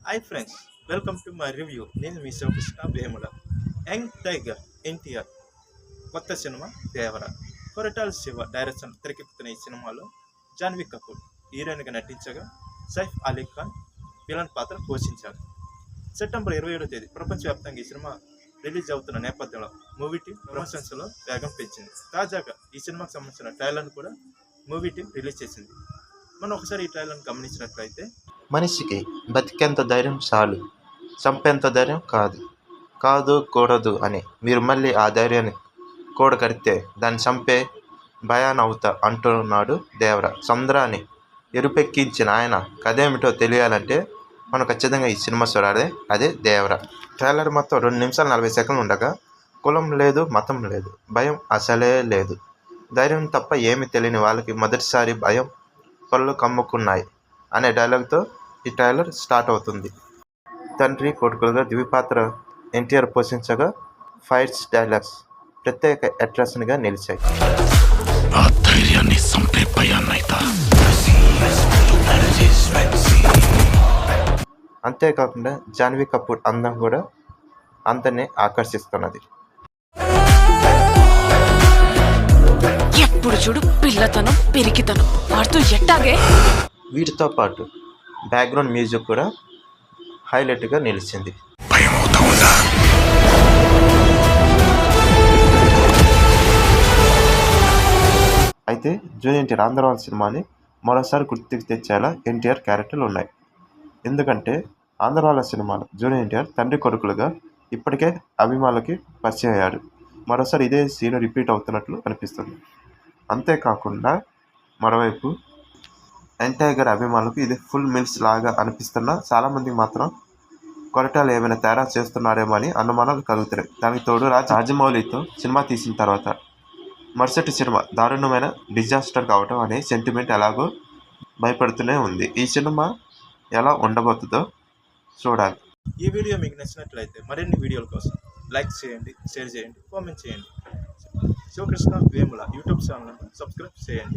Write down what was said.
Hi friends, welcome to my review. నేను మీ Sivakrishna Vemula. Young tiger NTR కొత్త cinema దేవర. Koratala Shiva direction తెరకెక్కుతున్న ఈ సినిమాలో జాన్వీ కపూర్ హీరోయిన్గా నటించగా సైఫ్ అలీ ఖాన్ విలన్ పాత్ర పోషించారు. సెప్టెంబర్ 27వ తేదీ ప్రపంచవ్యాప్తంగా ఈ సినిమా రిలీజ్ అవుతున్న నేపథ్యంలో మూవీ టీం ప్రమోషన్స్లో వేగం పెంచింది. తాజాగా ఈ సినిమాకి సంబంధించిన ట్రైలర్ను కూడా మూవీ టీం రిలీజ్ చేసింది. మనం ఒకసారి ఈ ట్రైలర్ను గమనించినట్లయితే, మనిషికి బతికేంత ధైర్యం చాలు, చంపేంత ధైర్యం కాదు. కాదు కూడదు అని మీరు మళ్ళీ ఆ ధైర్యాన్ని కూడగడితే దాన్ని చంపే భయాన్ అవుతా అంటున్నాడు దేవర. సముద్రాన్ని ఎరుపెక్కించిన ఆయన కథేమిటో తెలియాలంటే మనం ఖచ్చితంగా ఈ సినిమా చూడాలి. అదే దేవర. ట్రైలర్ మొత్తం 2 నిమిషాలు 40 సెకండ్లు ఉండగా కులం లేదు, మతం లేదు, భయం అసలే లేదు. ధైర్యం తప్ప ఏమీ తెలియని వాళ్ళకి మొదటిసారి భయం కళ్ళు కమ్ముకున్నాయి అనే డైలాగ్తో ఈ ట్రైలర్ స్టార్ట్ అవుతుంది. తండ్రి కొడుకులుగా ద్విపాత్ర ఎన్టీఆర్ పోషించగా ఫైట్స్, డైలాగ్స్ ప్రత్యేక అట్రాక్షన్గా నిలిచాయి. అంతేకాకుండా జాన్వీ కపూర్ అందం కూడా అందరినీ ఆకర్షిస్తున్నది. ఎప్పుడు చూడు పిల్లతనం పెరిగితనం వాడుతూ ఎట్టాగే. వీటితో పాటు బ్యాక్గ్రౌండ్ మ్యూజిక్ కూడా హైలైట్గా నిలిచింది. అయితే జూనియర్ ఎన్టీఆర్ ఆంధ్రవాళ్ళ సినిమాని మరోసారి గుర్తుకు తెచ్చేలా ఎన్టీఆర్ క్యారెక్టర్లు ఉన్నాయి. ఎందుకంటే ఆంధ్రవాళ్ళ సినిమాలో జూనియర్ ఎన్టీఆర్ తండ్రి కొడుకులుగా ఇప్పటికే అభిమానులకి పరిచయం అయ్యాడు. మరోసారి ఇదే సీన్ రిపీట్ అవుతున్నట్లు అనిపిస్తుంది. అంతేకాకుండా మరోవైపు యంగ్ టైగర్ అభిమానులకు ఇది ఫుల్ మిల్స్ లాగా అనిపిస్తున్నా చాలామందికి మాత్రం కొరటాలు ఏమైనా తేడా చేస్తున్నారేమో అని అనుమానాలు కలుగుతున్నాయి. దానికి తోడు రాజమౌళితో సినిమా తీసిన తర్వాత మరుసటి సినిమా దారుణమైన డిజాస్టర్ కావటం అనే సెంటిమెంట్ ఎలాగో భయపడుతూనే ఉంది. ఈ సినిమా ఎలా ఉండబోతుందో చూడాలి. ఈ వీడియో మీకు నచ్చినట్లయితే మరిన్ని వీడియోల కోసం లైక్ చేయండి, షేర్ చేయండి, కామెంట్ చేయండి. శివకృష్ణ వేముల యూట్యూబ్ ఛానల్ను సబ్స్క్రైబ్ చేయండి.